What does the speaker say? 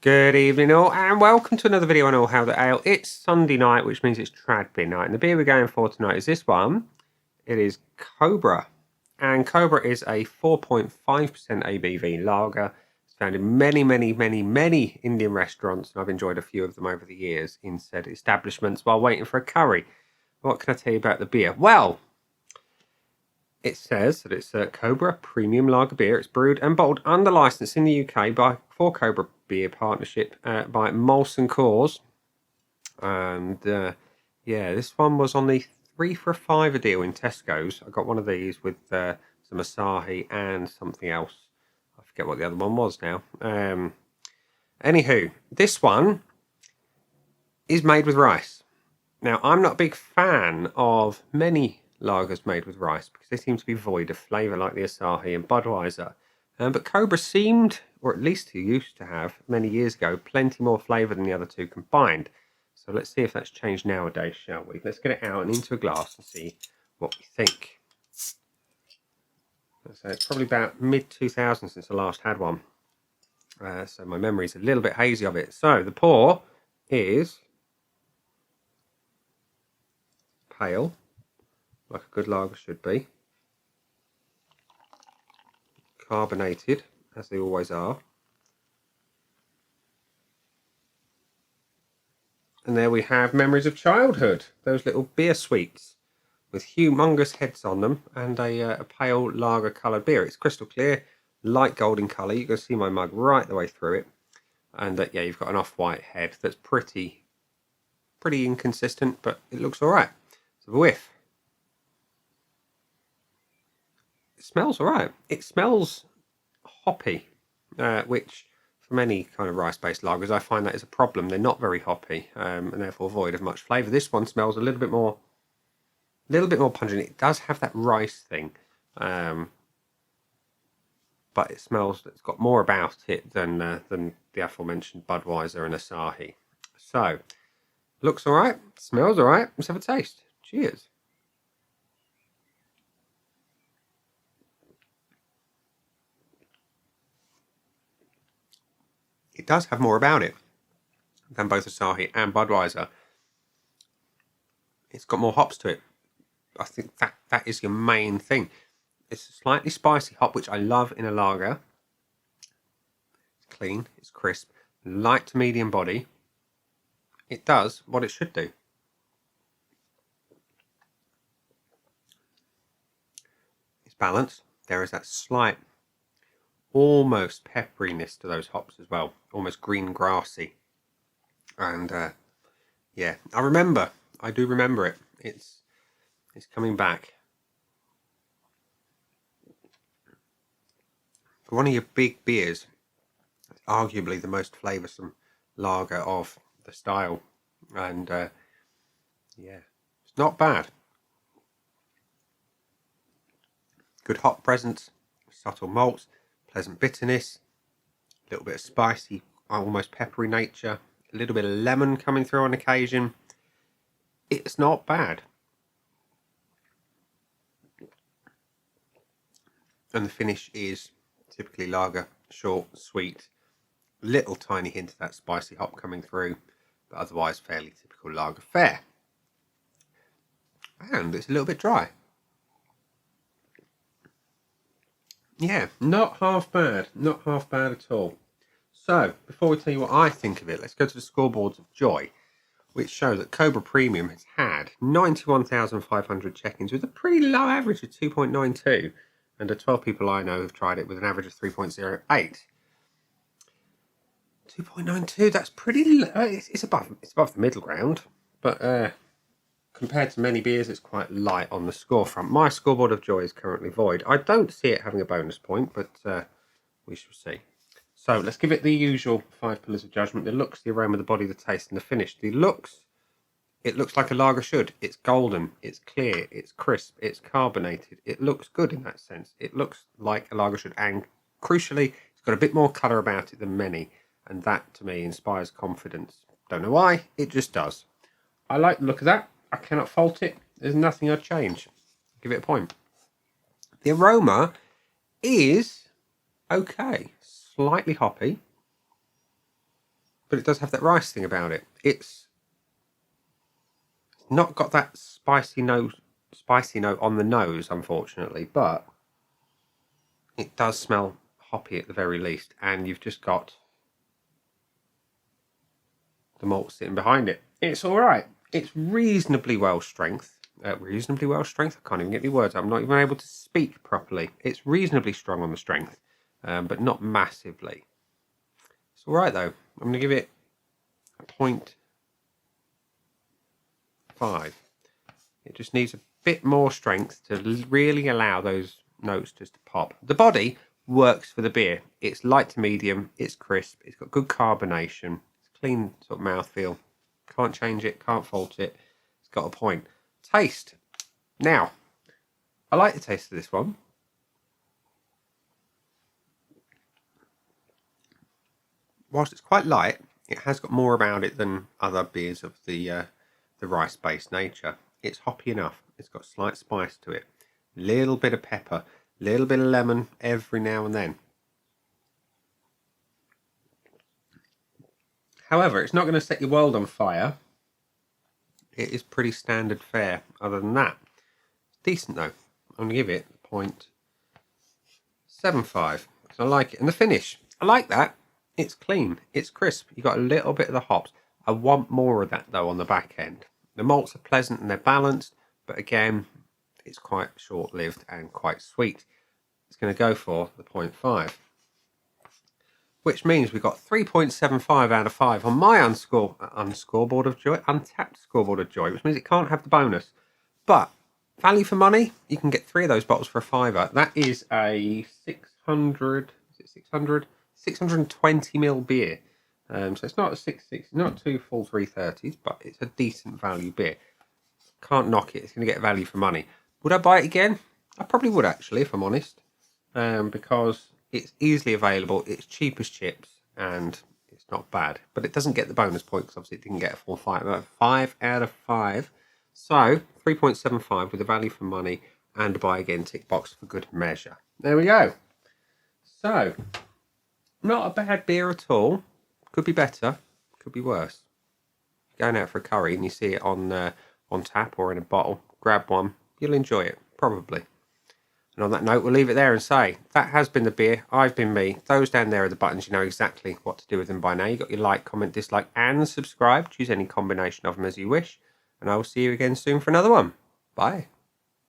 Good evening all, and welcome to another video on All Hail the Ale. It's Sunday night, which means it's trad beer night, and the beer we're going for tonight is this one. It is Cobra, and Cobra is a 4.5% ABV lager. It's found in many Indian restaurants, and I've enjoyed a few of them over the years in said establishments while waiting for a curry. What can I tell you about the beer? Well, it says that it's a Cobra premium lager beer. It's brewed and bottled under license in the UK for Cobra Beer Partnership by Molson Coors. And yeah, this one was on the 3 for a $5 deal in Tesco's. I got one of these with some Asahi and something else. I forget what the other one was now. Anywho, this one is made with rice. Now, I'm not a big fan of many lagers made with rice because they seem to be void of flavour like the Asahi and Budweiser. But Cobra seemed, or at least it used to have many years ago, plenty more flavour than the other two combined. So let's see if that's changed nowadays, shall we? Let's get it out and into a glass and see what we think. So it's probably about mid-2000 since I last had one. So my memory's a little bit hazy of it. So the pour is pale, like a good lager should be. Carbonated, as they always are. And there we have memories of childhood. Those little beer sweets with humongous heads on them and a pale lager coloured beer. It's crystal clear, light golden colour. You can see my mug right the way through it. And yeah, you've got an off-white head that's pretty inconsistent, but it looks all right. So the whiff. It smells all right. It smells hoppy, which for any kind of rice-based lagers, I find that is a problem. They're not very hoppy, and therefore void of much flavour. This one smells a little bit more pungent. It does have that rice thing, but it smells. It's got more about it than the aforementioned Budweiser and Asahi. So, looks all right, smells all right. Let's have a taste. Cheers. It does have more about it than both Asahi and Budweiser. It's got more hops to it. I think that is your main thing. It's a slightly spicy hop, which I love in a lager. It's clean, it's crisp, light to medium body. It does what it should do. It's balanced. There is that slight, almost pepperiness to those hops as well. Almost green grassy. And yeah, I do remember it. It's coming back. For one of your big beers, it's arguably the most flavoursome lager of the style. And yeah, it's not bad. Good hop presence, subtle malts, pleasant bitterness, a little bit of spicy, almost peppery nature, a little bit of lemon coming through on occasion. It's not bad. And the finish is typically lager, short, sweet, little tiny hint of that spicy hop coming through, but otherwise fairly typical lager fare. And it's a little bit dry. Yeah, not half bad. Not half bad at all. So, before we tell you what I think of it, let's go to the scoreboards of joy, which show that Cobra Premium has had 91,500 check-ins with a pretty low average of 2.92, and the 12 people I know have tried it with an average of 3.08. 2.92, that's pretty low. It's above the middle ground, but compared to many beers, it's quite light on the score front. My scoreboard of joy is currently void. I don't see it having a bonus point, but we shall see. So let's give it the usual 5 pillars of judgment: the looks, the aroma, the body, the taste, and the finish. The looks, it looks like a lager should. It's golden, it's clear, it's crisp, it's carbonated. It looks good in that sense. It looks like a lager should, and crucially, it's got a bit more colour about it than many, and that to me inspires confidence. Don't know why, it just does. I like the look of that. I cannot fault it. There's nothing I'd change. Give it a point. The aroma is okay. Slightly hoppy. but it does have that rice thing about it. It's not got that spicy note on the nose, unfortunately, but it does smell hoppy at the very least, and you've just got the malt sitting behind it. It's all right. It's reasonably well strength. I can't even get my words out. I'm not even able to speak properly. It's reasonably strong on the strength, but not massively. It's all right though. I'm going to give it a 0.5. It just needs a bit more strength to really allow those notes just to pop. The body works for the beer. It's light to medium. It's crisp. It's got good carbonation. It's clean sort of mouthfeel. Can't change it. Can't fault it. It's got a point. Taste. Now, I like the taste of this one. Whilst it's quite light, it has got more about it than other beers of the rice-based nature. It's hoppy enough. It's got slight spice to it. Little bit of pepper, little bit of lemon every now and then. However, it's not going to set your world on fire. It is pretty standard fare. Other than that, it's decent though. I'm going to give it 0.75 because I like it. And the finish, I like that. It's clean. It's crisp. You got a little bit of the hops. I want more of that though on the back end. The malts are pleasant and they're balanced, but again, it's quite short-lived and quite sweet. It's going to go for the 0.5. Which means we've got 3.75 out of 5 on my Untapped scoreboard of joy, which means it can't have the bonus. But value for money, you can get 3 of those bottles for a £5. That is a 620ml beer. So it's not a 660, not 2 full 330s, but it's a decent value beer. Can't knock it. It's going to get value for money. Would I buy it again? I probably would actually, if I'm honest, because it's easily available. It's cheap as chips, and it's not bad. But it doesn't get the bonus point because obviously it didn't get a full 5 out of 5. So 3.75 with a value for money and buy again tick box for good measure. There we go. So not a bad beer at all. Could be better, could be worse. Going out for a curry and you see it on tap or in a bottle, grab one, you'll enjoy it, probably. And on that note, we'll leave it there and say, that has been the beer, I've been me. Those down there are the buttons, you know exactly what to do with them by now. You've got your like, comment, dislike, and subscribe. Choose any combination of them as you wish. And I will see you again soon for another one. Bye.